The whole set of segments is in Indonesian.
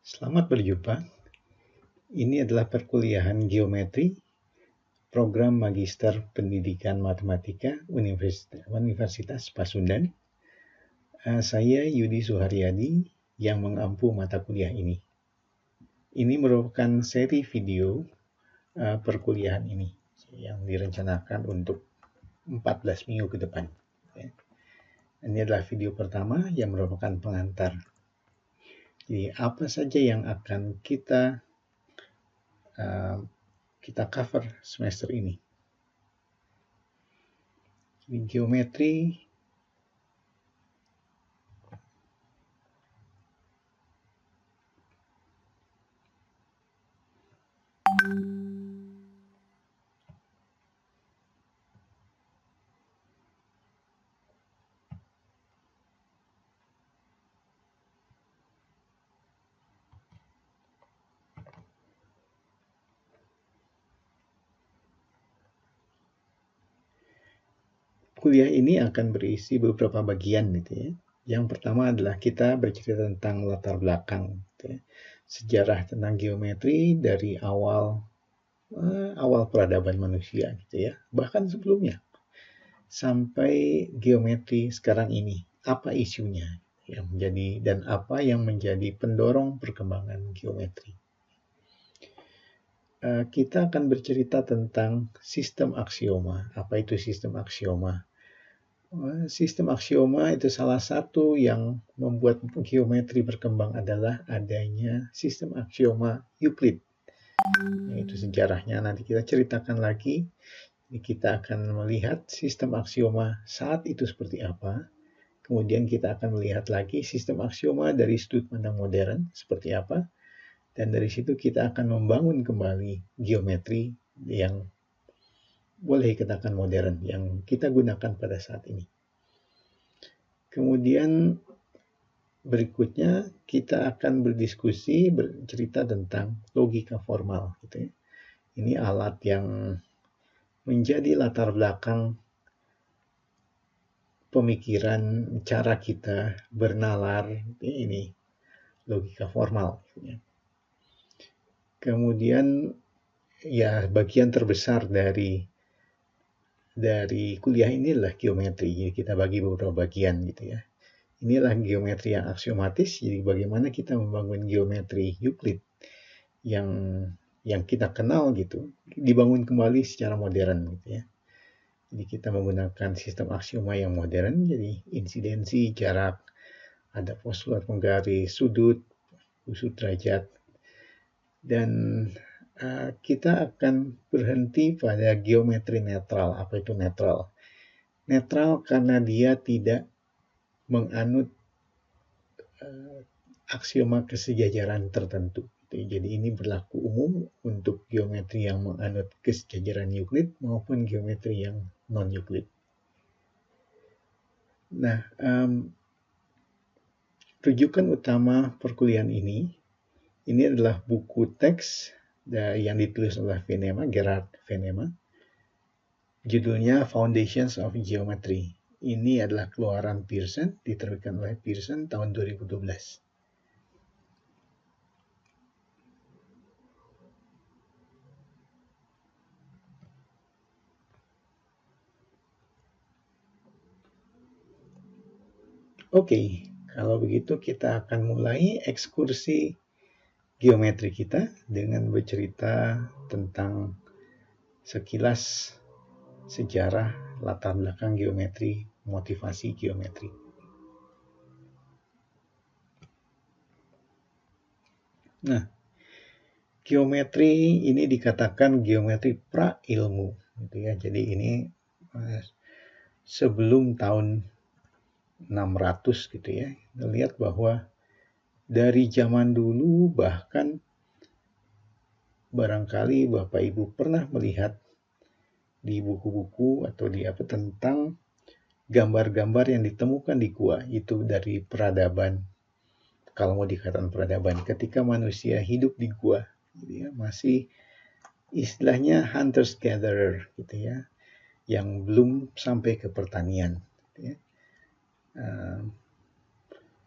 Selamat berjumpa. Ini adalah perkuliahan geometri, program Magister Pendidikan Matematika Universitas Pasundan. Saya Yudi Suharyadi yang mengampu mata kuliah ini. Ini merupakan seri video perkuliahan ini yang direncanakan untuk 14 minggu ke depan. Ini adalah video pertama yang merupakan pengantar. Jadi apa saja yang akan kita cover semester ini. Jadi geometri kuliah ini akan berisi beberapa bagian gitu ya. Yang pertama adalah kita bercerita tentang latar belakang gitu ya. Sejarah tentang geometri dari awal peradaban manusia gitu ya. Bahkan sebelumnya sampai geometri sekarang ini. Apa isunya yang menjadi dan apa yang menjadi pendorong perkembangan geometri. Kita akan bercerita tentang sistem aksioma. Apa itu sistem aksioma? Sistem aksioma itu salah satu yang membuat geometri berkembang adalah adanya sistem aksioma Euclid. Itu sejarahnya nanti kita ceritakan lagi. Kita akan melihat sistem aksioma saat itu seperti apa. Kemudian kita akan melihat lagi sistem aksioma dari sudut pandang modern seperti apa. Dan dari situ kita akan membangun kembali geometri yang boleh dikatakan modern yang kita gunakan pada saat ini. Kemudian berikutnya kita akan berdiskusi, bercerita tentang logika formal. Gitu ya. Ini alat yang menjadi latar belakang pemikiran cara kita bernalar. Ini logika formal. Gitu ya. Kemudian ya bagian terbesar dari kuliah ini adalah geometri. Jadi kita bagi beberapa bagian gitu ya. Inilah geometri yang aksiomatis. Jadi bagaimana kita membangun geometri Euclid yang kita kenal gitu, dibangun kembali secara modern gitu ya. Jadi kita menggunakan sistem aksioma yang modern. Jadi insidensi, jarak, ada postulat penggaris, sudut, usut derajat, dan kita akan berhenti pada geometri netral. Apa itu netral? Netral karena dia tidak menganut aksioma kesejajaran tertentu. Jadi ini berlaku umum untuk geometri yang menganut kesejajaran Euclid maupun geometri yang non-Euclid. Nah, rujukan utama perkuliahan ini adalah buku teks yang ditulis oleh Gerard Venema. Judulnya Foundations of Geometry. Ini adalah keluaran Pearson, diterbitkan oleh Pearson tahun 2012. Oke, kalau begitu kita akan mulai ekskursi geometri kita dengan bercerita tentang sekilas sejarah latar belakang geometri, motivasi geometri. Nah, geometri ini dikatakan geometri pra-ilmu, gitu ya. Jadi ini sebelum tahun 600 gitu ya. Kita lihat bahwa dari zaman dulu bahkan barangkali Bapak Ibu pernah melihat di buku-buku atau di apa tentang gambar-gambar yang ditemukan di gua itu dari peradaban. Kalau mau dikatakan peradaban, ketika manusia hidup di gua, gitu ya, masih istilahnya hunters gatherer, gitu ya, yang belum sampai ke pertanian. Gitu ya.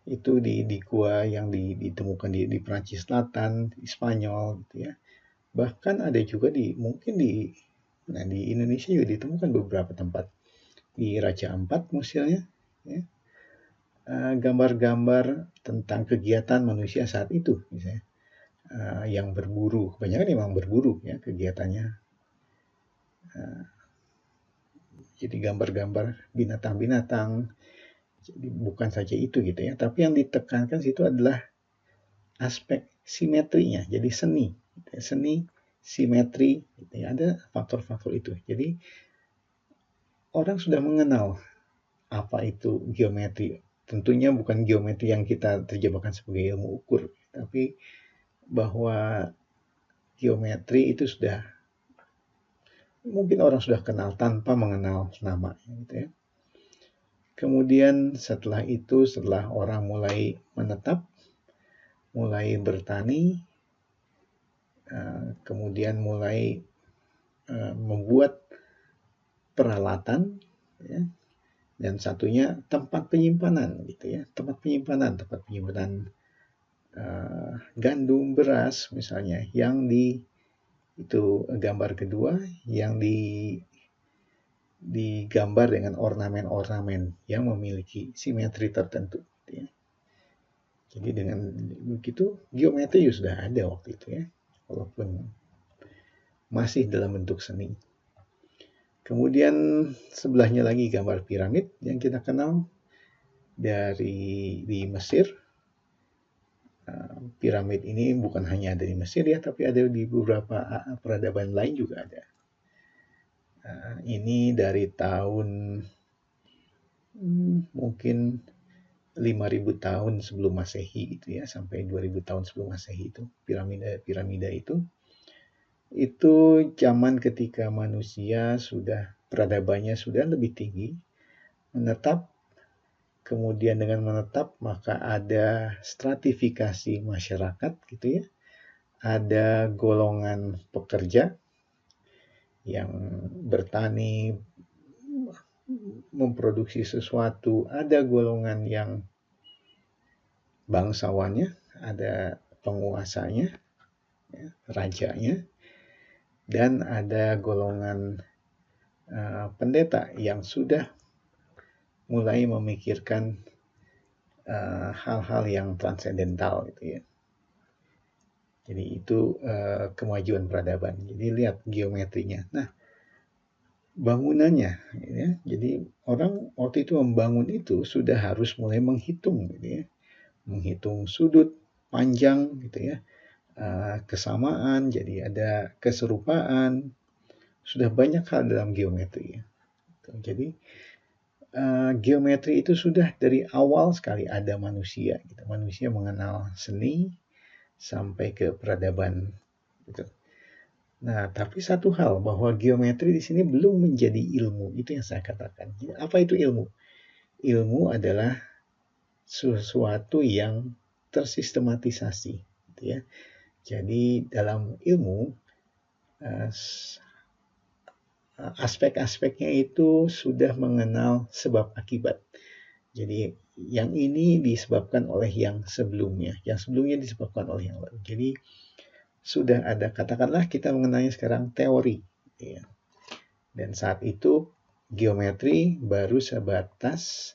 itu di gua yang ditemukan di Prancis Selatan, di Spanyol gitu ya. Bahkan ada juga mungkin di Indonesia juga ditemukan beberapa tempat. Di Raja Ampat Mesirnya, ya, gambar-gambar tentang kegiatan manusia saat itu, misalnya yang berburu, kebanyakan memang berburu ya kegiatannya. Jadi gambar-gambar binatang-binatang. Jadi bukan saja itu gitu ya, tapi yang ditekankan situ adalah aspek simetrinya. Jadi seni, simetri, gitu ya. Ada faktor-faktor itu. Jadi orang sudah mengenal apa itu geometri. Tentunya bukan geometri yang kita terjemahkan sebagai ilmu ukur, tapi bahwa geometri itu sudah mungkin orang sudah kenal tanpa mengenal nama, gitu ya. Kemudian setelah itu, setelah orang mulai menetap, mulai bertani, kemudian mulai membuat peralatan, ya, dan satunya tempat penyimpanan, gitu ya, tempat penyimpanan gandum, beras misalnya, yang itu gambar kedua yang digambar dengan ornamen-ornamen yang memiliki simetri tertentu. Gitu ya. Jadi dengan begitu geometri sudah ada waktu itu ya, walaupun masih dalam bentuk seni. Kemudian sebelahnya lagi gambar piramid yang kita kenal di Mesir. Piramid ini bukan hanya ada di Mesir ya, tapi ada di beberapa peradaban lain juga ada. Ini dari tahun mungkin 5.000 tahun sebelum Masehi itu ya, sampai 2.000 tahun sebelum Masehi itu, piramida itu zaman ketika manusia peradabannya sudah lebih tinggi, menetap. Kemudian dengan menetap maka ada stratifikasi masyarakat gitu ya. Ada golongan pekerja yang bertani, memproduksi sesuatu, ada golongan yang bangsawannya, ada penguasanya, ya, rajanya, dan ada golongan pendeta yang sudah mulai memikirkan hal-hal yang transendental gitu ya. Jadi itu kemajuan peradaban. Jadi lihat geometrinya. Nah, bangunannya, ya. Jadi orang waktu itu membangun itu sudah harus mulai menghitung, gitu ya, menghitung sudut, panjang, gitu ya, kesamaan. Jadi ada keserupaan. Sudah banyak hal dalam geometri. Ya. Jadi geometri itu sudah dari awal sekali ada manusia. Gitu. Manusia mengenal seni sampai ke peradaban. Gitu. Nah, tapi satu hal bahwa geometri di sini belum menjadi ilmu. Itu yang saya katakan. Apa itu ilmu? Ilmu adalah sesuatu yang tersistematisasi. Gitu ya. Jadi dalam ilmu aspek-aspeknya itu sudah mengenal sebab akibat. Jadi yang ini disebabkan oleh yang sebelumnya disebabkan oleh yang lain. Jadi sudah ada, katakanlah kita mengenalnya sekarang teori. Ya. Dan saat itu geometri baru sebatas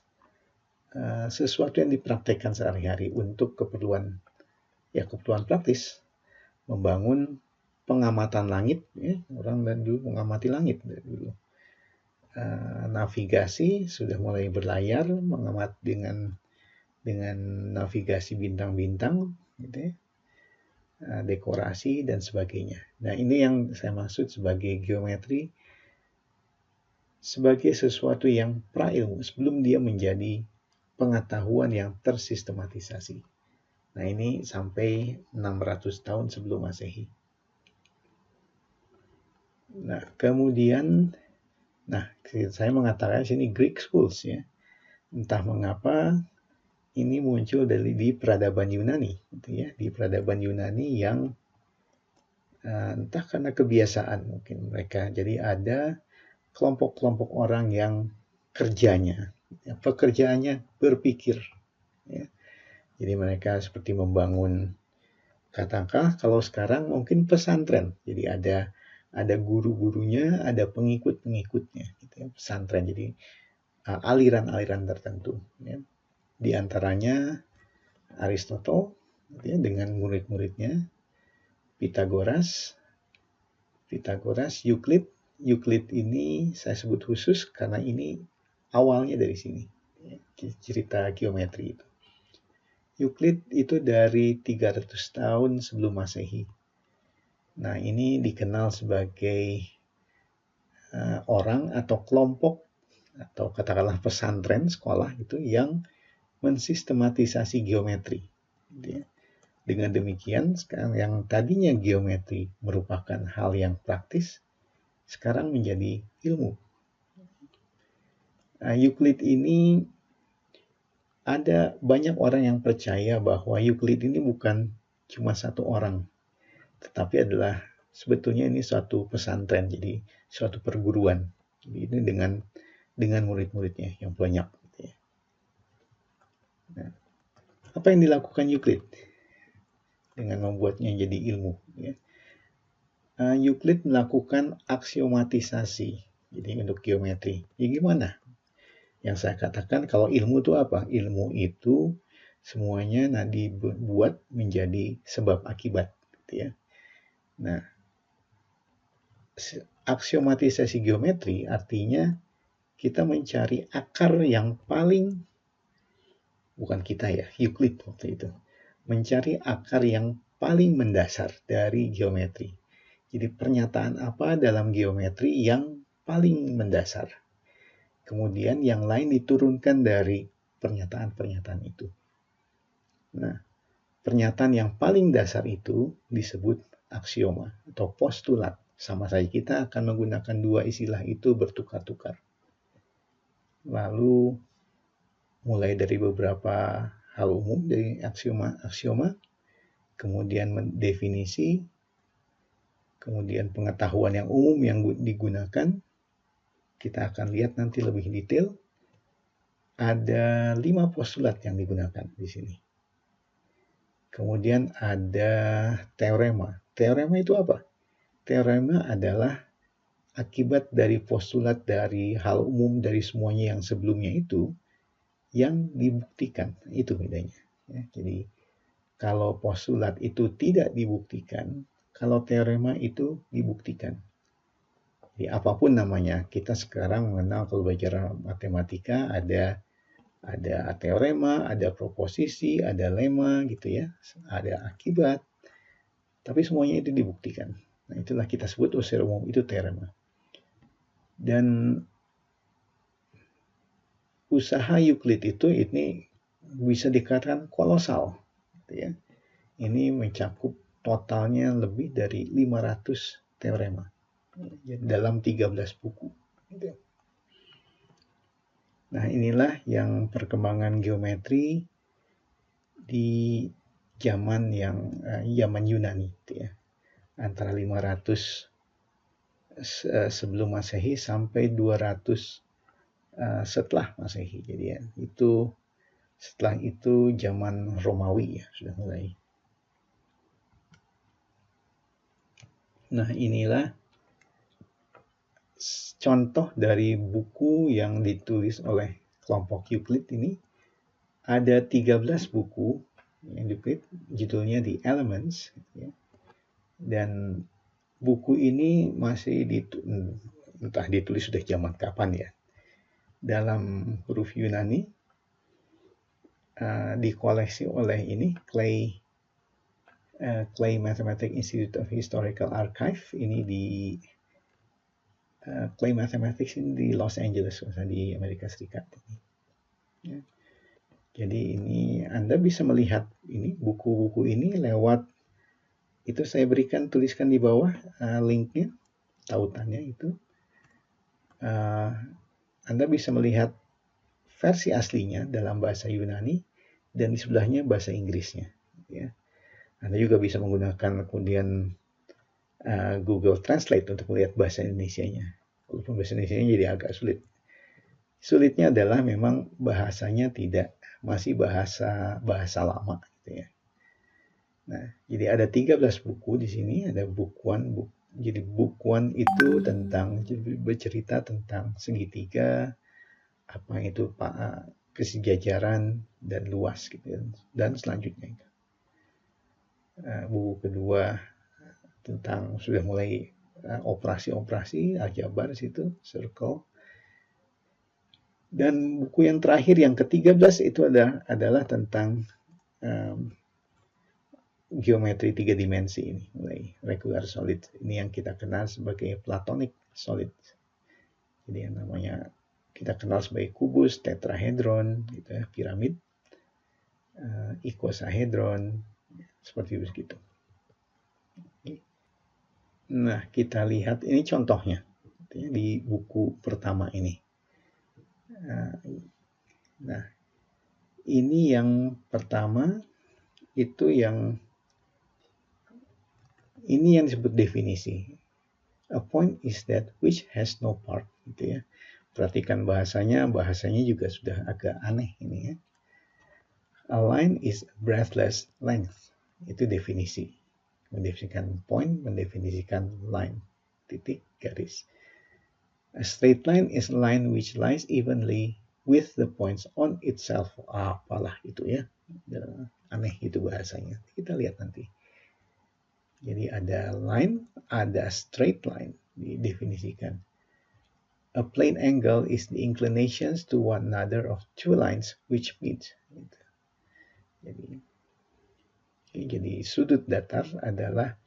sesuatu yang dipraktekkan sehari-hari untuk keperluan praktis, membangun pengamatan langit, ya, orang dulu mengamati langit dulu. Navigasi sudah mulai berlayar, mengamat dengan navigasi bintang-bintang, gitu ya. Dekorasi dan sebagainya. Nah, ini yang saya maksud sebagai geometri, sebagai sesuatu yang prailmu sebelum dia menjadi pengetahuan yang tersistematisasi. Nah, ini sampai 600 tahun sebelum Masehi. Nah, kemudian, saya mengatakan sini Greek schools ya. Entah mengapa ini muncul di peradaban Yunani, gitu ya. Di peradaban Yunani yang entah karena kebiasaan mungkin mereka. Jadi ada kelompok-kelompok orang yang pekerjaannya berpikir, ya. Jadi mereka seperti membangun, katakanlah kalau sekarang mungkin pesantren. Jadi ada guru-gurunya, ada pengikut-pengikutnya, gitu ya, pesantren. Jadi aliran-aliran tertentu. Ya. Di antaranya Aristotle, gitu ya, dengan murid-muridnya, Pythagoras, Euclid. Euclid ini saya sebut khusus karena ini awalnya dari sini, ya, cerita geometri itu. Euclid itu dari 300 tahun sebelum Masehi. Nah, ini dikenal sebagai orang atau kelompok atau katakanlah pesantren sekolah itu yang mensistematisasi geometri. Gitu ya. Dengan demikian, sekarang yang tadinya geometri merupakan hal yang praktis, sekarang menjadi ilmu. Euclid ini ada banyak orang yang percaya bahwa Euclid ini bukan cuma satu orang, tetapi adalah sebetulnya ini suatu pesantren, jadi suatu perguruan. Jadi ini dengan murid-muridnya yang banyak. Gitu ya. Nah, apa yang dilakukan Euclid dengan membuatnya jadi ilmu? Ya. Euclid melakukan aksiomatisasi, jadi untuk geometri. Ya gimana? Yang saya katakan kalau ilmu itu apa? Ilmu itu semuanya dibuat menjadi sebab akibat. Gitu ya. Nah, aksiomatisasi geometri artinya kita mencari akar yang paling, bukan kita ya, Euclid waktu itu, mencari akar yang paling mendasar dari geometri. Jadi pernyataan apa dalam geometri yang paling mendasar. Kemudian yang lain diturunkan dari pernyataan-pernyataan itu. Nah, pernyataan yang paling dasar itu disebut aksioma atau postulat. Sama saja kita akan menggunakan dua istilah itu bertukar-tukar. Lalu mulai dari beberapa hal umum dari aksioma, kemudian definisi, kemudian pengetahuan yang umum yang digunakan. Kita akan lihat nanti lebih detail. Ada 5 postulat yang digunakan di sini. Kemudian ada teorema. Teorema itu apa? Teorema adalah akibat dari postulat dari hal umum dari semuanya yang sebelumnya itu yang dibuktikan. Itu bedanya. Ya, jadi kalau postulat itu tidak dibuktikan, kalau teorema itu dibuktikan. Jadi apapun namanya, kita sekarang mengenal kalau belajar matematika ada teorema, ada proposisi, ada lemma gitu ya, ada akibat. Tapi semuanya itu dibuktikan. Nah, itulah kita sebut secara umum itu teorema. Dan usaha Euclid itu ini bisa dikatakan kolosal, gitu ya. Ini mencakup totalnya lebih dari 500 teorema dalam 13 buku. Gitu. Nah, inilah yang perkembangan geometri di zaman Yunani, gitu ya. Antara 500 sebelum Masehi sampai 200 setelah Masehi. Jadi ya, itu setelah itu zaman Romawi ya sudah mulai. Nah, inilah contoh dari buku yang ditulis oleh kelompok Euclid ini. Ada 13 buku yang Euclid, judulnya The Elements. Ya. Dan buku ini masih entah ditulis sudah zaman kapan ya. Dalam huruf Yunani, dikoleksi oleh ini Clay Mathematics Institute of Historical Archive. Ini di Clay Mathematics ini di Los Angeles, di Amerika Serikat. Ya. Jadi ini Anda bisa melihat ini buku-buku ini lewat, itu saya tuliskan di bawah linknya, tautannya itu. Anda bisa melihat versi aslinya dalam bahasa Yunani dan di sebelahnya bahasa Inggrisnya. Ya. Anda juga bisa menggunakan kemudian Google Translate untuk melihat bahasa Indonesianya. Walaupun bahasa Indonesianya jadi agak sulit. Sulitnya adalah memang bahasanya masih bahasa lama gitu ya. Nah, jadi ada 13 buku di sini, ada jadi bukuan itu bercerita tentang segitiga, apa itu kesejajaran dan luas gitu ya. Dan selanjutnya buku kedua tentang sudah mulai operasi-operasi aljabar situ, circle. Dan buku yang terakhir yang ke-13 itu adalah tentang geometri 3 dimensi ini, mulai regular solid. Ini yang kita kenal sebagai platonic solid. Jadi yang namanya kita kenal sebagai kubus, tetrahedron, gitu ya, piramid, icosahedron, seperti itu. Nah, kita lihat ini contohnya di buku pertama ini. Nah, ini yang pertama itu ini yang disebut definisi. A point is that which has no part, gitu ya. Perhatikan bahasanya juga sudah agak aneh ini ya. A line is breadthless length. Itu definisi. Mendefinisikan point, mendefinisikan line, titik, garis. A straight line is a line which lies evenly with the points on itself. Apalah itu ya. Aneh itu bahasanya. Kita lihat nanti. Jadi ada line, ada straight line didefinisikan. A plane angle is the inclinations to one another of two lines which meet. Jadi sudut datar adalah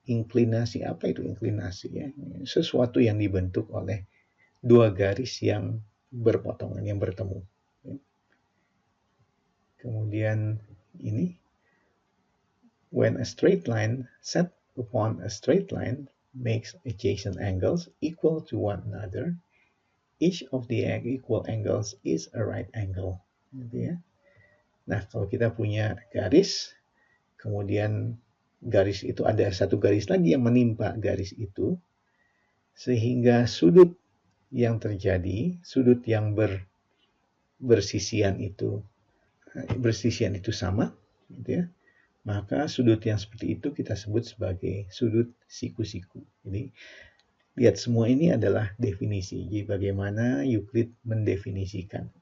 inklinasi. Apa itu inklinasi ya? Sesuatu yang dibentuk oleh dua garis yang berpotongan, yang bertemu. Kemudian ini, when a straight line set upon a straight line makes adjacent angles equal to one another, each of the equal angles is a right angle. Gitu ya. Nah, kalau kita punya garis, kemudian garis itu ada satu garis lagi yang menimpa garis itu, sehingga sudut yang terjadi, sudut yang bersisian itu sama, gitu ya. Maka sudut yang seperti itu kita sebut sebagai sudut siku-siku. Jadi lihat semua ini adalah definisi. Jadi bagaimana Euclid mendefinisikan.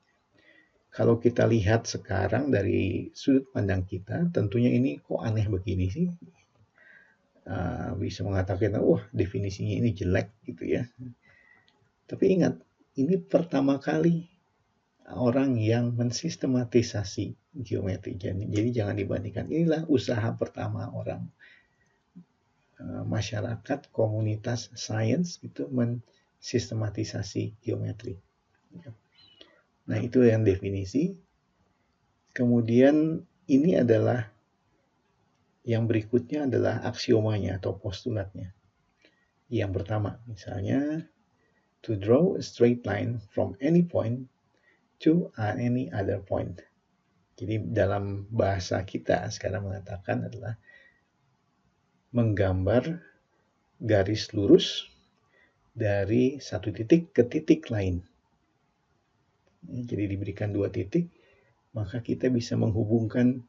Kalau kita lihat sekarang dari sudut pandang kita, tentunya ini kok aneh begini sih? Bisa mengatakan, wah definisinya ini jelek gitu ya. Tapi ingat, ini pertama kali orang yang mensistematisasi geometri. Jadi jangan dibandingkan. Inilah usaha pertama orang, masyarakat, komunitas sains itu mensistematisasi geometri. Nah, itu yang definisi. Kemudian ini adalah yang berikutnya adalah aksiomanya atau postulatnya. Yang pertama, misalnya, to draw a straight line from any point to any other point. Jadi dalam bahasa kita sekarang mengatakan adalah menggambar garis lurus dari satu titik ke titik lain. Jadi diberikan dua titik, maka kita bisa menghubungkan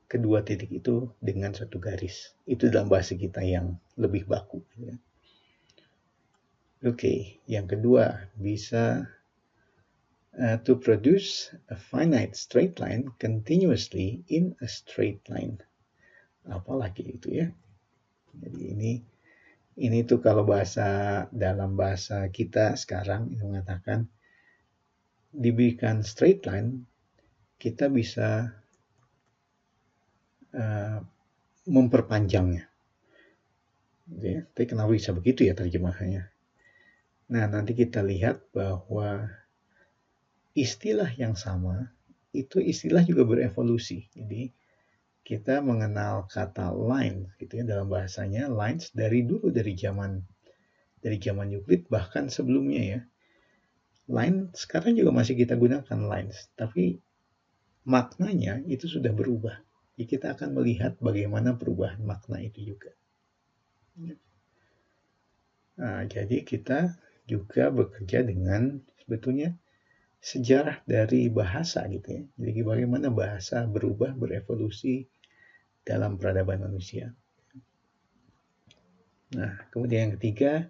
kedua titik itu dengan satu garis. Itu dalam bahasa kita yang lebih baku. Oke, yang kedua bisa to produce a finite straight line continuously in a straight line. Apalagi itu ya. Jadi ini tuh kalau dalam bahasa kita sekarang itu mengatakan diberikan straight line, kita bisa memperpanjangnya. Ya, tapi kenapa bisa begitu ya terjemahannya? Nah, nanti kita lihat bahwa istilah yang sama, itu istilah juga berevolusi. Jadi, kita mengenal kata line, gitu ya, dalam bahasanya lines dari zaman Euclid, bahkan sebelumnya ya. Line sekarang juga masih kita gunakan lines, tapi maknanya itu sudah berubah. Jadi kita akan melihat bagaimana perubahan makna itu juga. Nah, jadi kita juga bekerja dengan sebetulnya sejarah dari bahasa gitu ya. Jadi bagaimana bahasa berubah, berevolusi dalam peradaban manusia. Nah, kemudian yang ketiga,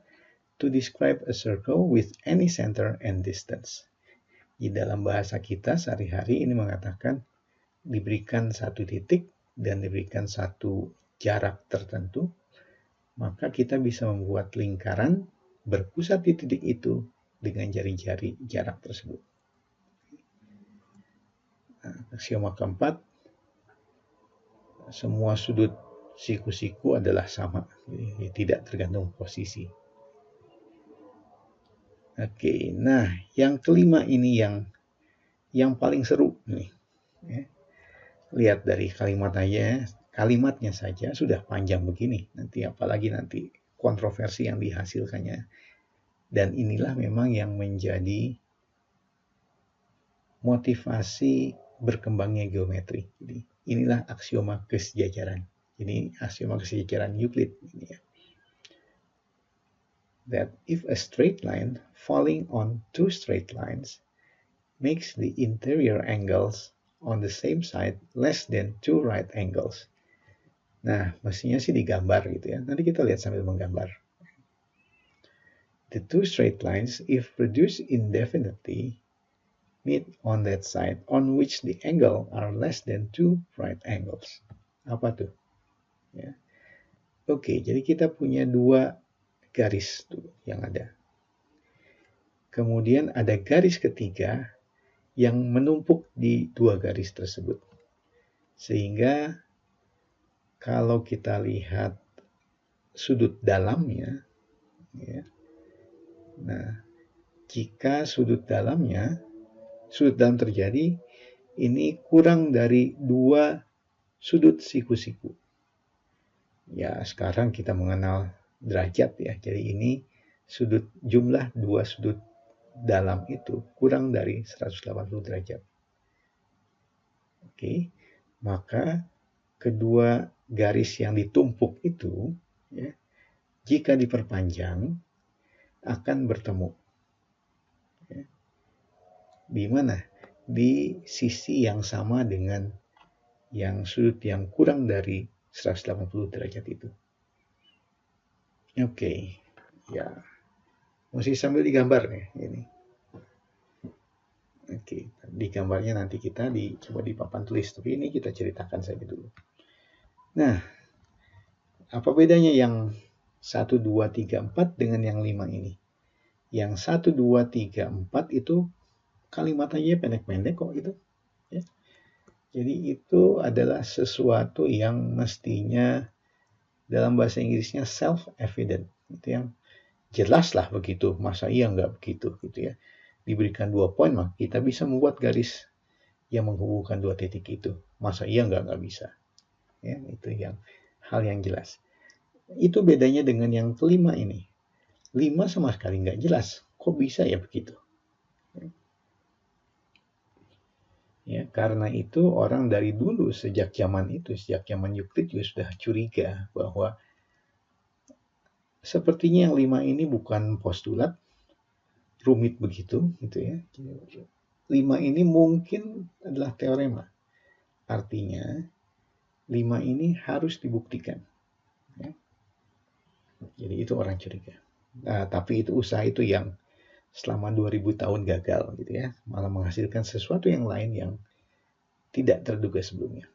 to describe a circle with any center and distance. Di dalam bahasa kita sehari-hari ini mengatakan diberikan satu titik dan diberikan satu jarak tertentu, maka kita bisa membuat lingkaran berpusat di titik itu dengan jari-jari jarak tersebut. Aksioma keempat, semua sudut siku-siku adalah sama, jadi tidak tergantung posisi. Oke, nah yang kelima ini yang paling seru nih. Ya. Lihat dari kalimatnya saja sudah panjang begini. Nanti apalagi nanti kontroversi yang dihasilkannya. Dan inilah memang yang menjadi motivasi berkembangnya geometri. Jadi inilah aksioma kesejajaran. Ini aksioma kesejajaran Euclid ini ya. That if a straight line falling on two straight lines makes the interior angles on the same side less than two right angles. Nah, mestinya sih digambar gitu ya. Nanti kita lihat sambil menggambar. The two straight lines, if reduced indefinitely, meet on that side on which the angle are less than two right angles. Apa tuh? Ya. Oke, jadi kita punya dua garis tuh yang ada. Kemudian ada garis ketiga yang menumpuk di dua garis tersebut. Sehingga kalau kita lihat sudut dalamnya, ya, nah jika sudut dalam terjadi, ini kurang dari dua sudut siku-siku. Ya, sekarang kita mengenal derajat ya. Jadi ini jumlah dua sudut dalam itu kurang dari 180 derajat. Oke, maka kedua garis yang ditumpuk itu, ya, jika diperpanjang akan bertemu. Ya. Di mana? Di sisi yang sama dengan yang sudut yang kurang dari 180 derajat itu. Oke, ya, mesti sambil digambar nih ini. Oke, di gambarnya nanti kita coba di papan tulis, tapi ini kita ceritakan saja dulu. Nah, apa bedanya yang 1, 2, 3, 4 dengan yang 5 ini? Yang 1, 2, 3, 4 itu kalimatnya pendek-pendek kok itu. Ya. Jadi itu adalah sesuatu yang mestinya dalam bahasa Inggrisnya self-evident. Itu yang jelas lah begitu, masa iya nggak begitu gitu ya. Diberikan 2 poin, maka kita bisa membuat garis yang menghubungkan 2 titik itu. Masa iya nggak bisa. Ya, itu hal yang jelas. Itu bedanya dengan yang kelima ini. 5 sama sekali nggak jelas. Kok bisa ya begitu? Ya, karena itu orang dari dulu sejak zaman Euclid juga sudah curiga bahwa sepertinya yang 5 ini bukan postulat, rumit begitu gitu ya. 5 ini mungkin adalah teorema. Artinya 5 ini harus dibuktikan. Ya. Jadi itu orang curiga. Nah, tapi itu usaha itu yang selama 2000 tahun gagal gitu ya, malah menghasilkan sesuatu yang lain yang tidak terduga sebelumnya.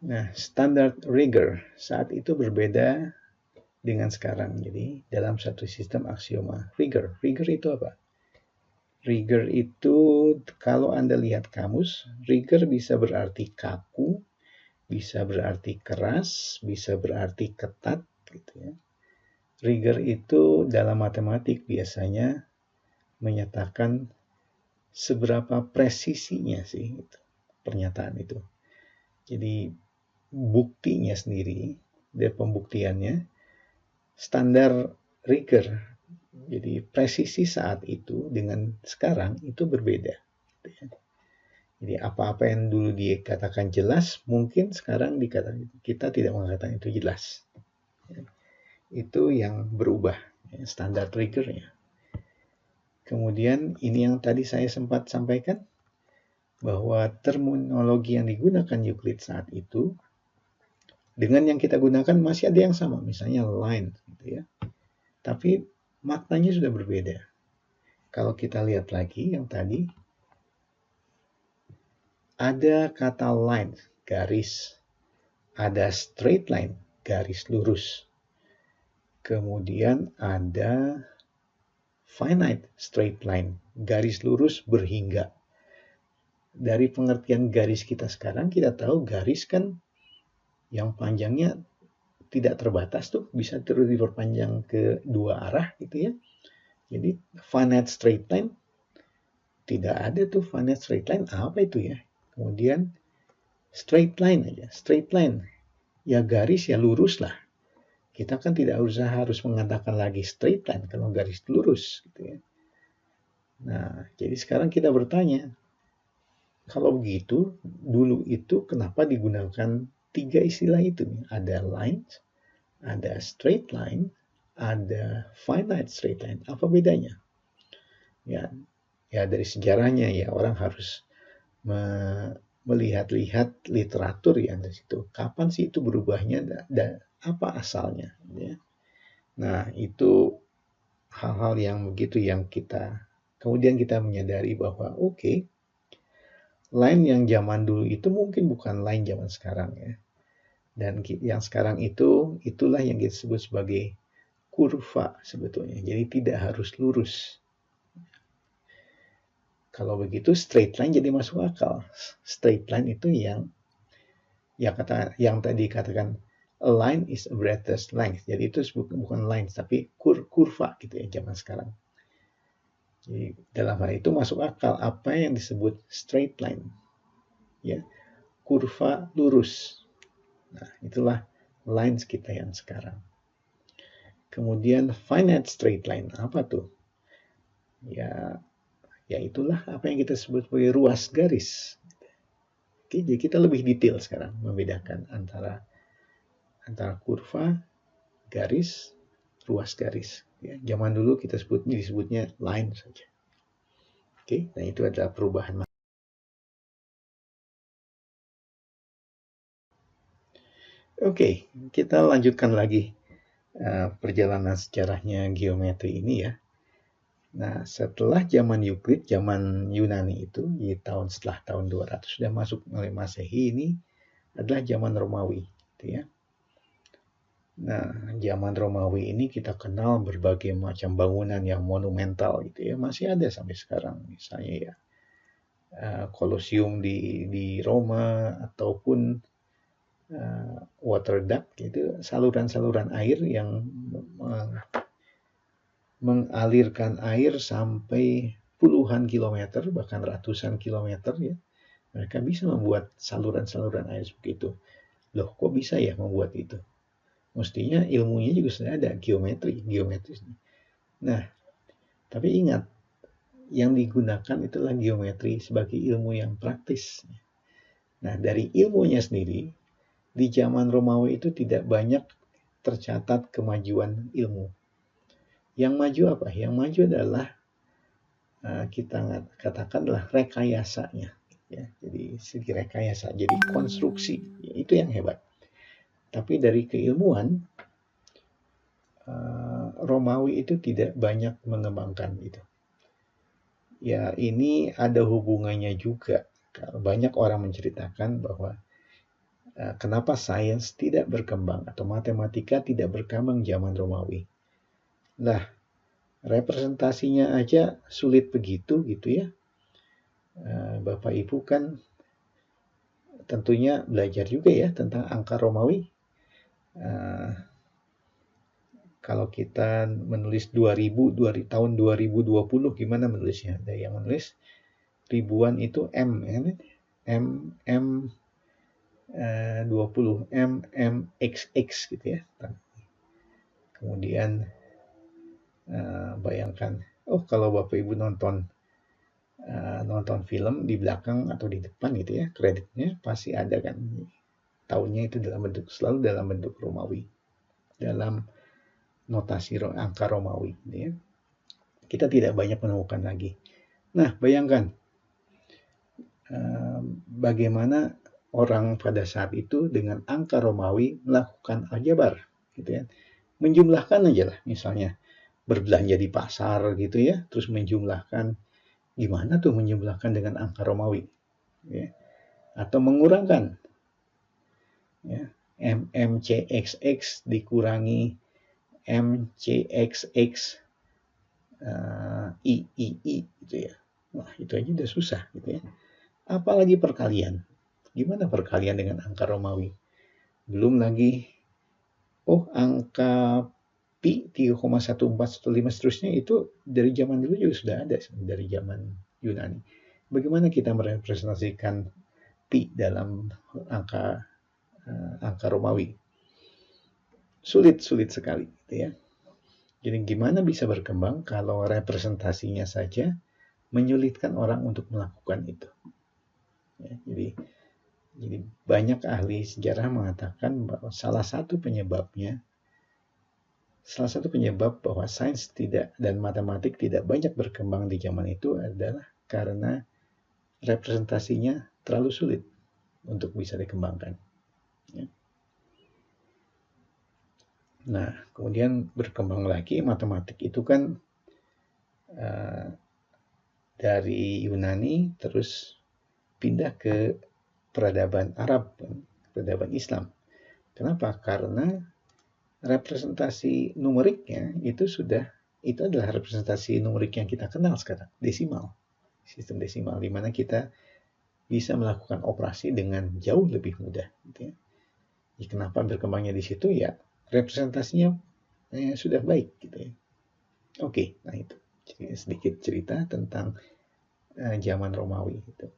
Nah, standar rigor saat itu berbeda dengan sekarang. Jadi dalam satu sistem aksioma rigor itu apa? Rigor itu kalau Anda lihat kamus, rigor bisa berarti kaku, bisa berarti keras, bisa berarti ketat gitu ya. Rigor itu dalam matematik biasanya menyatakan seberapa presisinya sih itu, pernyataan itu. Jadi buktinya sendiri dan pembuktiannya standar rigor. Jadi presisi saat itu dengan sekarang itu berbeda. Jadi apa-apa yang dulu dikatakan jelas, mungkin sekarang kita tidak mengatakan itu jelas. Itu yang berubah, standar rigornya. Kemudian ini yang tadi saya sempat sampaikan, bahwa terminologi yang digunakan Euclid saat itu dengan yang kita gunakan masih ada yang sama, misalnya line, gitu ya. Tapi maknanya sudah berbeda. Kalau kita lihat lagi yang tadi, ada kata line, garis, ada straight line, garis lurus. Kemudian ada finite straight line, garis lurus berhingga. Dari pengertian garis kita sekarang, kita tahu garis kan yang panjangnya tidak terbatas tuh, bisa terus diperpanjang ke dua arah gitu ya. Jadi finite straight line tidak ada tuh. Finite straight line apa itu ya? Kemudian straight line aja, straight line ya garis ya lurus lah. Kita kan tidak usah harus mengatakan lagi straight line kalau garis lurus gitu ya. Nah, jadi sekarang kita bertanya, kalau begitu dulu itu kenapa digunakan tiga istilah itu? Ada lines, ada straight line, ada finite straight line. Apa bedanya? Ya, ya dari sejarahnya ya orang harus melihat-lihat literatur ya dari situ. Kapan sih itu berubahnya dan apa asalnya? Ya. Nah itu hal-hal yang begitu yang kita kemudian kita menyadari bahwa oke, line yang zaman dulu itu mungkin bukan line zaman sekarang ya. Dan yang sekarang itulah yang kita sebut sebagai kurva sebetulnya. Jadi tidak harus lurus. Kalau begitu straight line jadi masuk akal. Straight line itu yang tadi katakan a line is a breadth length. Jadi itu bukan line tapi kurva gitu ya zaman sekarang. Jadi dalam hal itu masuk akal apa yang disebut straight line. Ya, kurva lurus. Nah, itulah lines kita yang sekarang. Kemudian finite straight line apa tuh? Ya itulah apa yang kita sebut sebagai ruas garis. Oke, jadi kita lebih detail sekarang membedakan antara kurva, garis, ruas garis. Ya, zaman dulu kita disebutnya line saja. Oke, nah itu adalah perubahan. Oke, kita lanjutkan lagi perjalanan sejarahnya geometri ini ya. Nah, setelah zaman Euclid, zaman Yunani itu, setelah tahun 200 sudah masuk oleh Masehi ini adalah zaman Romawi. Gitu ya. Nah, zaman Romawi ini kita kenal berbagai macam bangunan yang monumental gitu ya. Masih ada sampai sekarang, misalnya ya Kolosium di Roma ataupun water duct gitu, saluran-saluran air yang mengalirkan air sampai puluhan kilometer bahkan ratusan kilometer ya. Mereka bisa membuat saluran-saluran air seperti itu. Loh, kok bisa ya membuat itu? Mestinya ilmunya juga sudah ada, geometris. Nah, tapi ingat, yang digunakan itulah geometri sebagai ilmu yang praktis. Nah, dari ilmunya sendiri, di zaman Romawi itu tidak banyak tercatat kemajuan ilmu. Yang maju apa? Yang maju adalah kita katakan adalah rekayasanya. Ya, jadi segi rekayasa, jadi konstruksi, ya, itu yang hebat. Tapi dari keilmuan, Romawi itu tidak banyak mengembangkan itu. Ya, ini ada hubungannya juga. Banyak orang menceritakan bahwa kenapa sains tidak berkembang atau matematika tidak berkembang zaman Romawi. Nah, representasinya aja sulit begitu gitu ya. Bapak Ibu kan tentunya belajar juga ya tentang angka Romawi. Kalau kita menulis 2000 tahun 2020 gimana menulisnya? Ada yang menulis ribuan itu M ya, M 20 M XX gitu ya. Kemudian bayangkan, kalau Bapak Ibu nonton film di belakang atau di depan gitu ya, kreditnya pasti ada kan tahunnya itu selalu dalam bentuk Romawi, dalam notasi angka Romawi gitu ya. kita tidak banyak menemukan lagi. Nah, bayangkan bagaimana orang pada saat itu dengan angka Romawi melakukan aljabar, gitu ya. Menjumlahkan aja lah, misalnya berbelanja di pasar gitu ya, terus menjumlahkan, gimana tuh menjumlahkan dengan angka Romawi, ya. Atau mengurangkan, ya, MCXX dikurangi MCXX III gitu ya. Wah, itu aja udah susah gitu ya. Apalagi perkalian. Gimana perkalian dengan angka Romawi? Belum lagi, angka pi 3,1415 seterusnya itu dari zaman dulu juga sudah ada, dari zaman Yunani. Bagaimana kita merepresentasikan pi dalam angka Romawi? Sulit sekali gitu ya. Jadi gimana bisa berkembang kalau representasinya saja menyulitkan orang untuk melakukan itu. Ya, jadi banyak ahli sejarah mengatakan bahwa salah satu penyebab bahwa sains dan matematik tidak banyak berkembang di zaman itu adalah karena representasinya terlalu sulit untuk bisa dikembangkan. Ya. Nah, kemudian berkembang lagi matematik itu kan dari Yunani terus pindah ke peradaban Arab, peradaban Islam. Kenapa? Karena representasi numeriknya itu adalah representasi numerik yang kita kenal sekarang, desimal. Sistem desimal, di mana kita bisa melakukan operasi dengan jauh lebih mudah. Gitu ya. Jadi kenapa berkembangnya di situ? Ya, representasinya sudah baik. Gitu ya. Oke, nah itu sedikit cerita tentang zaman Romawi. Gitu.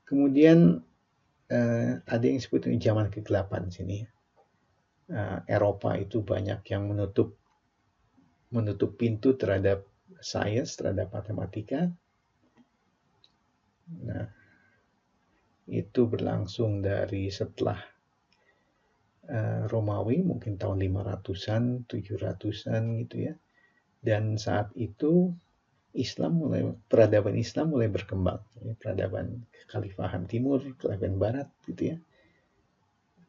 Kemudian ada yang disebut zaman kegelapan sini. Eropa itu banyak yang menutup pintu terhadap sains, terhadap matematika. Nah, itu berlangsung dari setelah Romawi, mungkin tahun 500-an, 700-an gitu ya. Dan saat itu peradaban Islam mulai berkembang. Peradaban Kekhalifahan Timur, Kekhalifahan Barat gitu ya.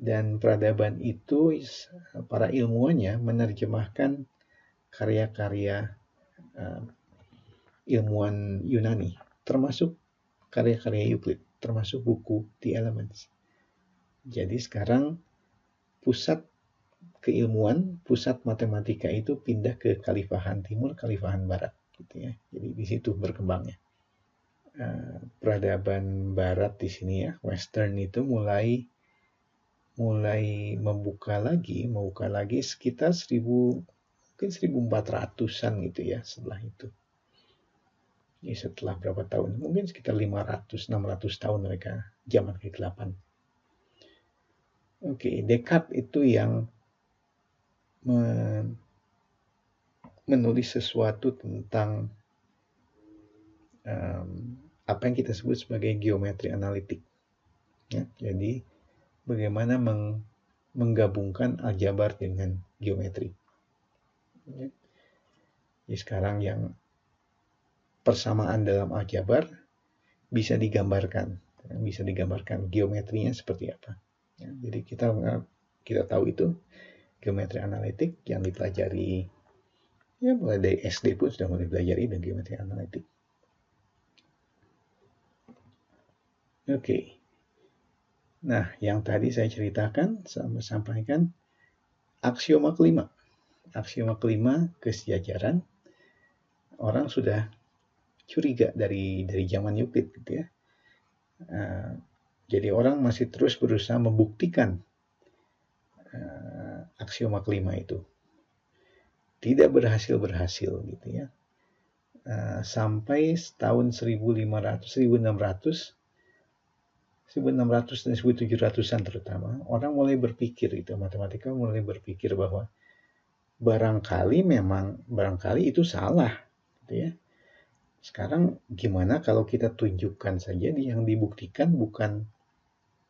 Dan peradaban itu para ilmuwannya menerjemahkan karya-karya ilmuwan Yunani, termasuk karya-karya Euclid, termasuk buku The Elements. Jadi sekarang pusat keilmuan, pusat matematika itu pindah ke Kekhalifahan Timur, Kekhalifahan Barat, gitu ya. Jadi di situ berkembangnya. Peradaban Barat di sini ya, Western itu mulai membuka lagi sekitar 1400-an gitu ya setelah itu. Ini setelah berapa tahun? Mungkin sekitar 500-600 tahun mereka zaman kegelapan. Oke, Descartes itu yang menulis sesuatu tentang apa yang kita sebut sebagai geometri analitik. Ya, jadi bagaimana menggabungkan aljabar dengan geometri. Ya. Jadi sekarang yang persamaan dalam aljabar bisa digambarkan geometrinya seperti apa. Ya, jadi kita tahu itu geometri analitik yang dipelajari ya mulai dari SD pun sudah mulai belajar ini geometri analitik. Oke. Nah, yang tadi saya ceritakan, sampaikan aksioma kelima. Aksioma kelima kesejajaran. Orang sudah curiga dari zaman Euclid gitu ya. Jadi orang masih terus berusaha membuktikan aksioma kelima itu. Tidak berhasil gitu ya. Sampai tahun 1600 dan 1700-an terutama, orang mulai berpikir itu, matematika mulai berpikir bahwa barangkali itu salah gitu ya. Sekarang gimana kalau kita tunjukkan saja yang dibuktikan bukan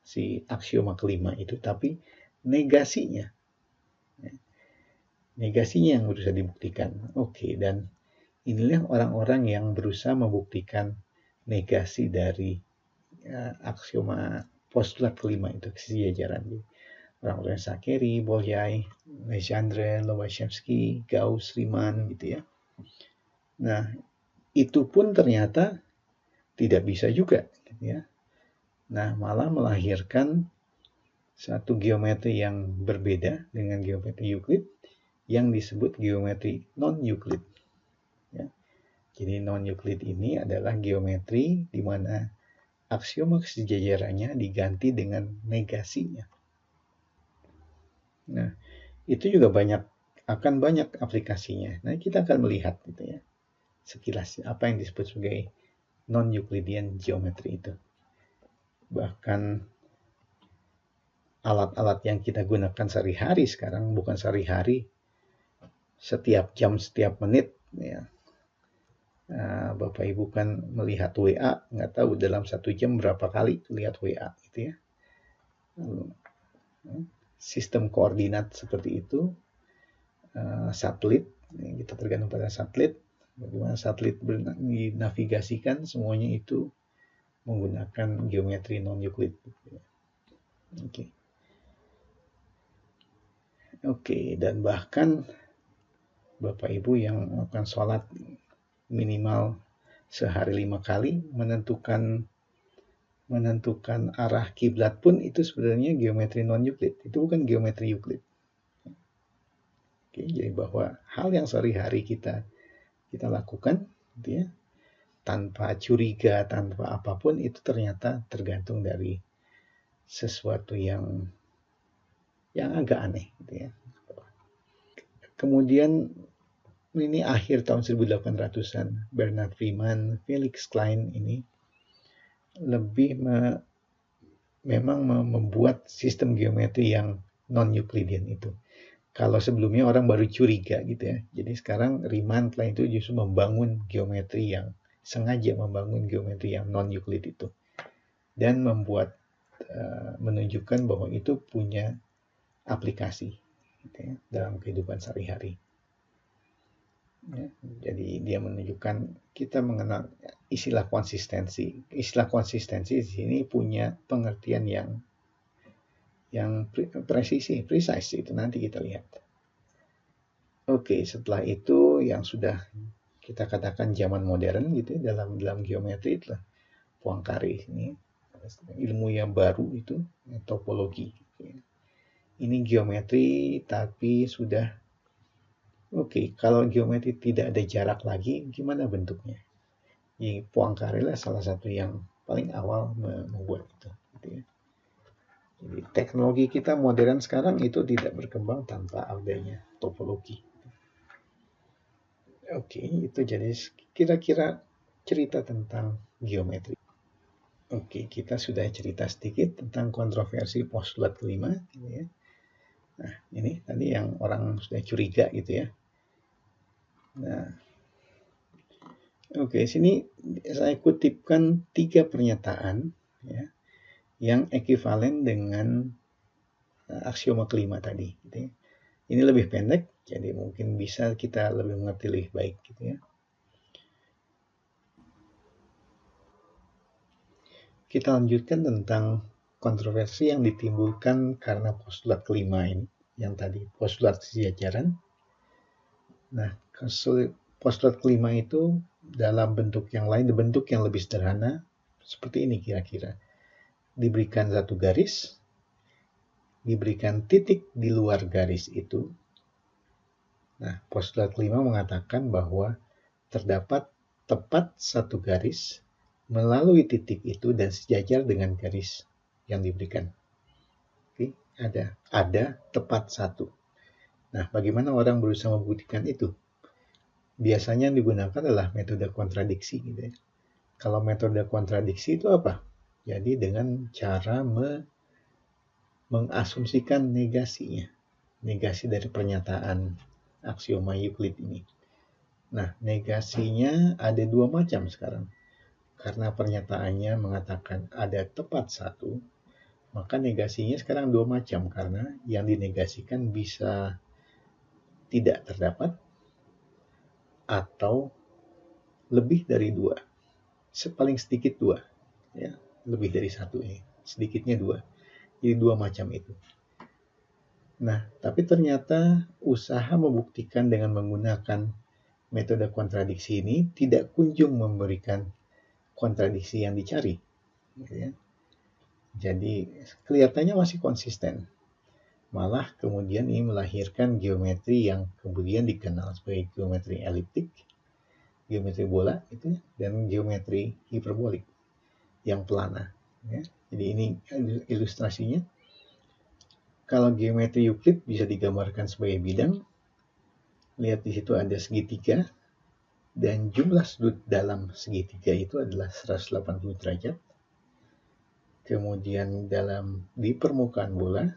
si aksioma kelima itu, tapi negasinya. Negasinya yang berusaha dibuktikan. Oke, dan Inilah orang-orang yang berusaha membuktikan negasi dari aksioma postulat kelima itu, kesejajaran. Orang-orang Shakeri, Bolyai, Legendre, Lobachevsky, Gauss, Riemann gitu ya. Nah, itu pun ternyata tidak bisa juga gitu ya. Nah, malah melahirkan satu geometri yang berbeda dengan geometri Euclid yang disebut geometri non-Euclid. Ya. Jadi non-Euclid ini adalah geometri di mana aksioma kesejajarannya diganti dengan negasinya. Nah, itu juga akan banyak aplikasinya. Nah, kita akan melihat gitu ya, sekilas apa yang disebut sebagai non-Euclidean geometry itu. Bahkan alat-alat yang kita gunakan sehari-hari sekarang, bukan sehari-hari, setiap jam, setiap menit ya. Bapak Ibu kan melihat WA, nggak tahu dalam 1 jam berapa kali lihat WA gitu ya. Sistem koordinat seperti itu, satelit, kita tergantung pada satelit, bagaimana satelit dinavigasikan, semuanya itu menggunakan geometri non-Euclid. Oke, dan bahkan Bapak Ibu yang melakukan sholat minimal sehari 5 kali, menentukan arah kiblat pun itu sebenarnya geometri non-Euclid, itu bukan geometri Euclid. Oke, jadi bahwa hal yang sehari-hari kita lakukan gitu ya, tanpa curiga, tanpa apapun, itu ternyata tergantung dari sesuatu yang agak aneh gitu ya. Kemudian ini akhir tahun 1800-an, Bernard Riemann, Felix Klein ini lebih memang membuat sistem geometri yang non-Euclidean itu. Kalau sebelumnya orang baru curiga gitu ya. Jadi sekarang Riemann, Klein itu justru sengaja membangun geometri yang non-Euclid itu. Dan menunjukkan bahwa itu punya aplikasi gitu ya, dalam kehidupan sehari-hari. Ya, jadi dia menunjukkan kita mengenal istilah konsistensi. Istilah konsistensi di sini punya pengertian yang precise itu nanti kita lihat. Oke, setelah itu yang sudah kita katakan zaman modern gitu ya, dalam geometri itulah Poincaré ini ilmu yang baru itu topologi. Ini geometri tapi sudah kalau geometri tidak ada jarak lagi, gimana bentuknya? Jadi Poincaré lah salah satu yang paling awal membuat itu. Gitu ya. Jadi teknologi kita modern sekarang itu tidak berkembang tanpa adanya topologi. Oke, itu jadi kira-kira cerita tentang geometri. Oke, kita sudah cerita sedikit tentang kontroversi postulat kelima. Gitu ya. Nah, ini tadi yang orang sudah curiga gitu ya. Nah, oke, sini saya kutipkan 3 pernyataan ya, yang ekivalen dengan aksioma kelima tadi. Gitu ya. Ini lebih pendek, jadi mungkin bisa kita lebih mengerti lebih baik. Gitu ya. Kita lanjutkan tentang kontroversi yang ditimbulkan karena postulat kelima ini, yang tadi postulat kesejajaran. Nah, postulat kelima itu dalam bentuk yang lain, bentuk yang lebih sederhana, seperti ini kira-kira. Diberikan satu garis, diberikan titik di luar garis itu. Nah, postulat kelima mengatakan bahwa terdapat tepat satu garis melalui titik itu dan sejajar dengan garis yang diberikan. Oke, ada tepat satu. Nah, bagaimana orang berusaha membuktikan itu? Biasanya yang digunakan adalah metode kontradiksi gitu ya. Kalau metode kontradiksi itu apa? Jadi dengan cara mengasumsikan negasinya. Negasi dari pernyataan aksioma Euclid ini. Nah, negasinya ada 2 macam sekarang. Karena pernyataannya mengatakan ada tepat satu, maka negasinya sekarang 2 macam. Karena yang dinegasikan bisa tidak terdapat atau lebih dari 2, paling sedikit 2, ya, lebih dari 1 ini, sedikitnya 2. Jadi 2 macam itu. Nah, tapi ternyata usaha membuktikan dengan menggunakan metode kontradiksi ini tidak kunjung memberikan kontradiksi yang dicari, gitu ya. Jadi kelihatannya masih konsisten. Malah kemudian ini melahirkan geometri yang kemudian dikenal sebagai geometri eliptik, geometri bola itu, dan geometri hiperbolik yang pelana. Ya. Jadi ini ilustrasinya. Kalau geometri Euclid bisa digambarkan sebagai bidang. Lihat di situ ada segitiga, dan jumlah sudut dalam segitiga itu adalah 180 derajat. Kemudian di permukaan bola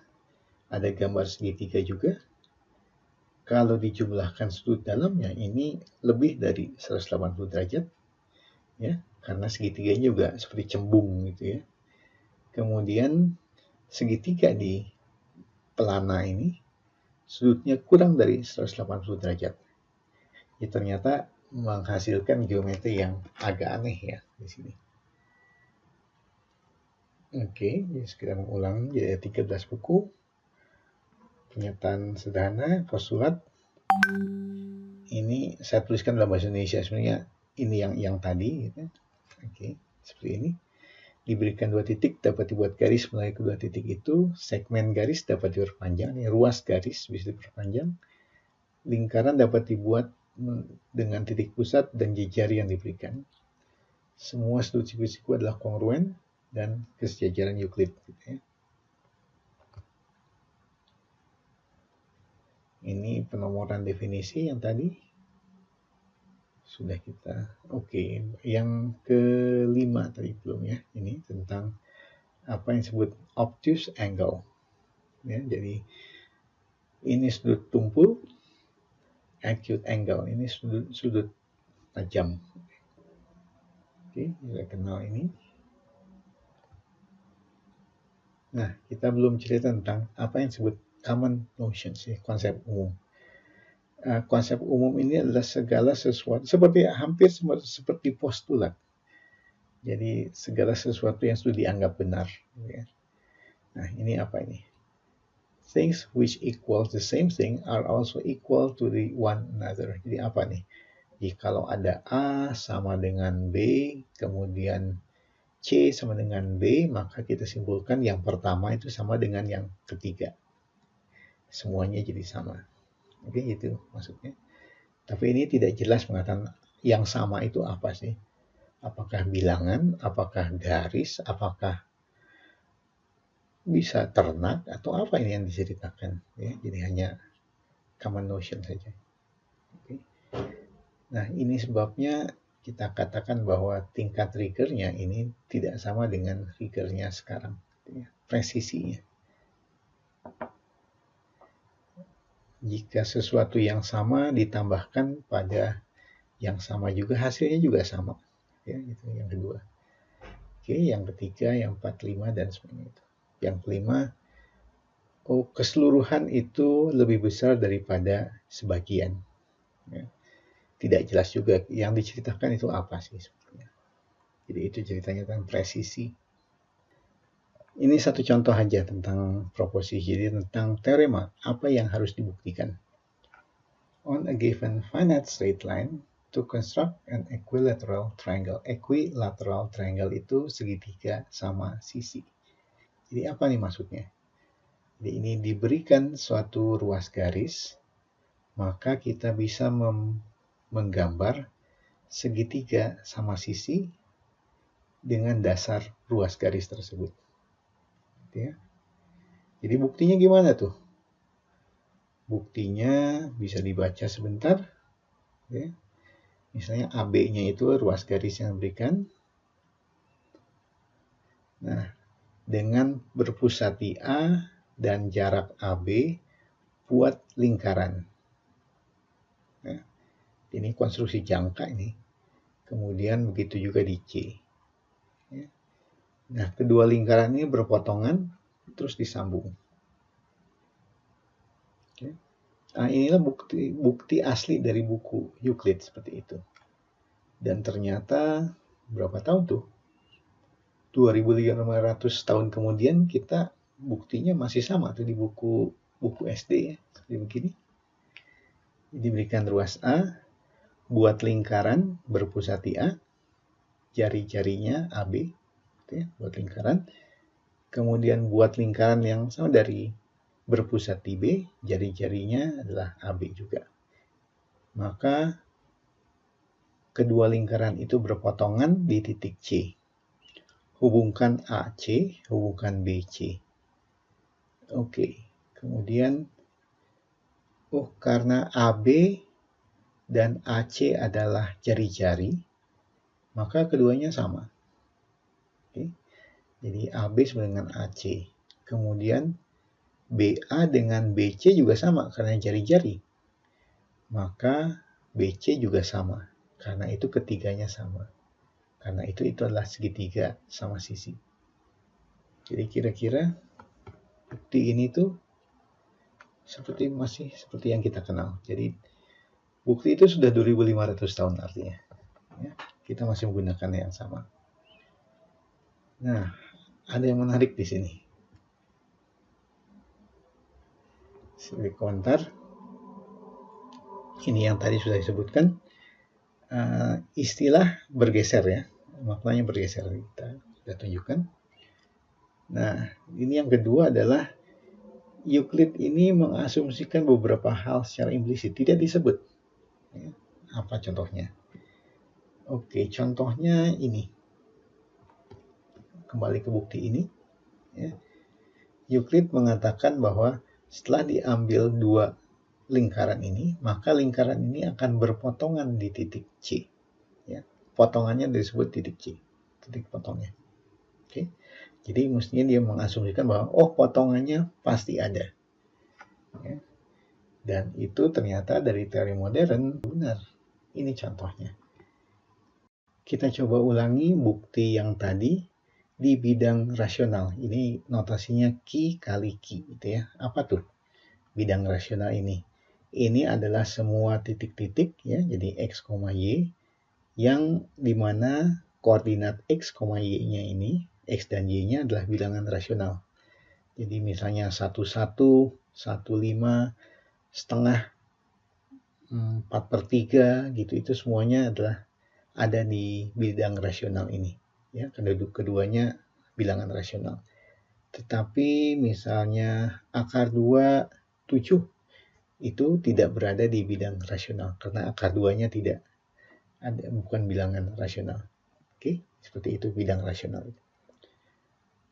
ada gambar segitiga juga. Kalau dijumlahkan sudut dalamnya ini lebih dari 180 derajat, ya, karena segitiganya juga seperti cembung gitu ya. Kemudian segitiga di pelana ini sudutnya kurang dari 180 derajat. Ya, ternyata menghasilkan geometri yang agak aneh ya di sini. Oke, sekarang mengulang jadi 13 buku. Pernyataan sederhana, postulat. Ini saya tuliskan dalam bahasa Indonesia, sebenarnya ini yang tadi gitu. Oke, seperti ini. Diberikan 2 titik, dapat dibuat garis melalui kedua titik itu. Segmen garis dapat diperpanjang, ini ruas garis bisa diperpanjang. Lingkaran dapat dibuat dengan titik pusat dan jejari yang diberikan. Semua sudut siku-siku adalah kongruen dan kesejajaran Euclid. Gitu ya. Ini penomoran definisi yang tadi sudah kita. Oke, yang kelima tadi belum ya. Ini tentang apa yang disebut obtuse angle. Ya, jadi ini sudut tumpul, acute angle. Ini sudut tajam. Oke, kita kenal ini. Nah, kita belum cerita tentang apa yang disebut common notions, konsep umum. Konsep umum ini adalah segala sesuatu, hampir seperti postulat. Jadi segala sesuatu yang sudah dianggap benar. Ya. Nah, ini apa ini? Things which equal the same thing are also equal to the one another. Jadi apa nih? Jadi kalau ada A sama dengan B, kemudian C sama dengan B, maka kita simpulkan yang pertama itu sama dengan yang ketiga. Semuanya jadi sama. Oke, itu maksudnya. Tapi ini tidak jelas mengatakan yang sama itu apa sih? Apakah bilangan, apakah garis, apakah bisa ternak, atau apa ini yang diceritakan? Ya, jadi hanya common notion saja. Oke. Nah, ini sebabnya kita katakan bahwa tingkat rigornya ini tidak sama dengan rigornya sekarang, ya, presisinya. Jika sesuatu yang sama ditambahkan pada yang sama juga, hasilnya juga sama. Ya, itu yang kedua. Oke, yang ketiga, yang 4, 5, dan sebagainya itu. Yang kelima, keseluruhan itu lebih besar daripada sebagian. Ya. Tidak jelas juga yang diceritakan itu apa sih sebetulnya. Jadi itu ceritanya tentang presisi. Ini satu contoh aja tentang proposisi, jadi tentang teorema, apa yang harus dibuktikan. On a given finite straight line, to construct an equilateral triangle. Equilateral triangle itu segitiga sama sisi. Jadi apa nih maksudnya? Jadi ini diberikan suatu ruas garis, maka kita bisa menggambar segitiga sama sisi dengan dasar ruas garis tersebut. Ya. Jadi buktinya gimana tuh? Buktinya bisa dibaca sebentar. Ya. Misalnya AB-nya itu ruas garis yang diberikan. Nah, dengan berpusat di A dan jarak AB, buat lingkaran. Ya. Ini konstruksi jangka ini. Kemudian begitu juga di C. Ya. Nah, kedua lingkaran ini berpotongan, terus disambung. Nah, inilah bukti asli dari buku Euclid seperti itu. Dan ternyata berapa tahun tuh? 2500 tahun kemudian kita buktinya masih sama tuh di buku SD ya, seperti begini. Diberikan ruas A, buat lingkaran berpusat di A, jari-jarinya AB, gitu ya, buat lingkaran. Kemudian buat lingkaran yang sama dari berpusat di B, jari-jarinya adalah AB juga. Maka kedua lingkaran itu berpotongan di titik C. Hubungkan AC, hubungkan BC. Oke, kemudian karena AB dan AC adalah jari-jari, maka keduanya sama. Oke. Jadi AB sama dengan AC. Kemudian BA dengan BC juga sama karena jari-jari. Maka BC juga sama. Karena itu ketiganya sama. Karena itu adalah segitiga sama sisi. Jadi kira-kira bukti ini tuh masih seperti yang kita kenal. Jadi bukti itu sudah 2500 tahun artinya. Ya, kita masih menggunakan yang sama. Nah, ada yang menarik di sini. Sebagai komentar, ini yang tadi sudah disebutkan, istilah bergeser ya, maknanya bergeser kita sudah tunjukkan. Nah, ini yang kedua adalah Euclid ini mengasumsikan beberapa hal secara implisit, tidak disebut. Ya, apa contohnya? Oke, contohnya ini. Kembali ke bukti ini. Ya. Euclid mengatakan bahwa setelah diambil dua lingkaran ini, maka lingkaran ini akan berpotongan di titik C. Ya. Potongannya disebut titik C, titik potongnya. Oke. Jadi mestinya dia mengasumsikan bahwa potongannya pasti ada. Ya. Dan itu ternyata dari teori modern benar. Ini contohnya. Kita coba ulangi bukti yang tadi di bidang rasional. Ini notasinya Q kali Q gitu ya. Apa tuh bidang rasional ini? Ini adalah semua titik-titik ya, jadi X, Y yang dimana koordinat X, Y-nya ini, X dan Y-nya adalah bilangan rasional. Jadi misalnya 11, 15, setengah, 4/3 gitu, itu semuanya adalah ada di bidang rasional ini. Ya, keduanya bilangan rasional. Tetapi misalnya akar 2, 7 itu tidak berada di bidang rasional karena akar 2-nya tidak ada, bukan bilangan rasional. Oke, seperti itu bidang rasional.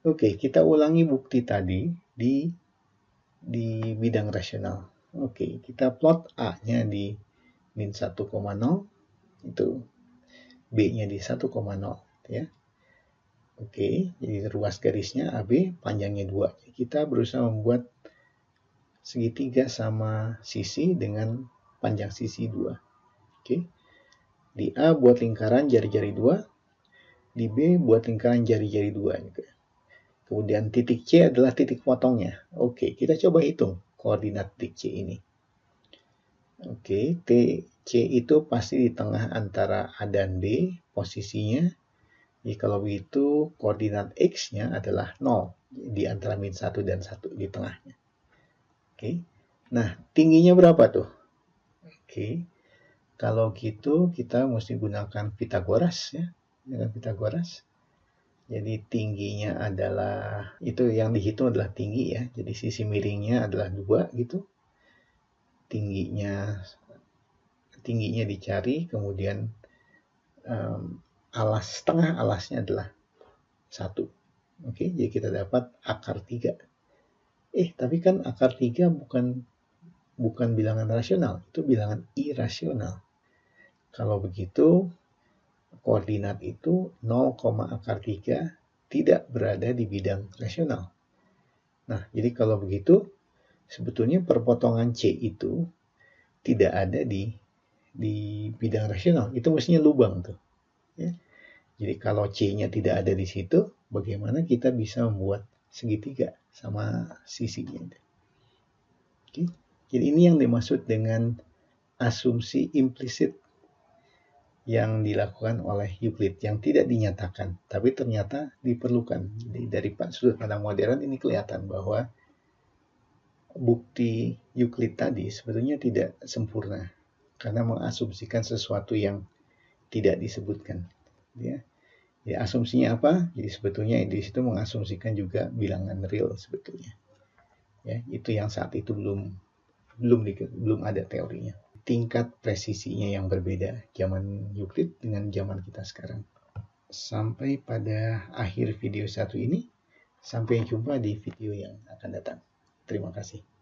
Oke, kita ulangi bukti tadi di bidang rasional. Oke, kita plot A-nya di min 1,0, itu B-nya di 1,0 ya. Oke, jadi ruas garisnya AB, panjangnya 2. Kita berusaha membuat segitiga sama sisi dengan panjang sisi 2. Oke. Di A buat lingkaran jari-jari 2, di B buat lingkaran jari-jari 2 juga. Kemudian titik C adalah titik potongnya. Oke, kita coba hitung koordinat titik C ini. Oke, C itu pasti di tengah antara A dan B posisinya. Jadi kalau begitu koordinat X-nya adalah 0 di antara min 1 dan 1 di tengahnya. Oke. Nah, tingginya berapa tuh? Oke. Kalau gitu kita mesti gunakan Pythagoras ya. Dengan Pythagoras. Jadi tingginya adalah, itu yang dihitung adalah tinggi ya. Jadi sisi miringnya adalah 2 gitu. Tingginya dicari, kemudian setengah alasnya adalah 1. Oke, jadi kita dapat akar 3. Tapi kan akar 3 bukan bilangan rasional, itu bilangan irasional. Kalau begitu, koordinat itu 0, akar 3 tidak berada di bidang rasional. Nah, jadi kalau begitu, sebetulnya perpotongan C itu tidak ada di bidang rasional. Itu mestinya lubang tuh. Ya. Jadi kalau C-nya tidak ada di situ, bagaimana kita bisa membuat segitiga sama sisinya? Oke. Jadi ini yang dimaksud dengan asumsi implisit yang dilakukan oleh Euclid yang tidak dinyatakan, tapi ternyata diperlukan. Jadi dari sudut pandang modern ini kelihatan bahwa bukti Euclid tadi sebetulnya tidak sempurna karena mengasumsikan sesuatu yang tidak disebutkan. Ya. Ya, asumsinya apa? Jadi sebetulnya di situ mengasumsikan juga bilangan real sebetulnya. Ya, itu yang saat itu belum ada teorinya. Tingkat presisinya yang berbeda zaman Euclid dengan zaman kita sekarang. Sampai pada akhir video satu ini. Sampai jumpa di video yang akan datang. Terima kasih.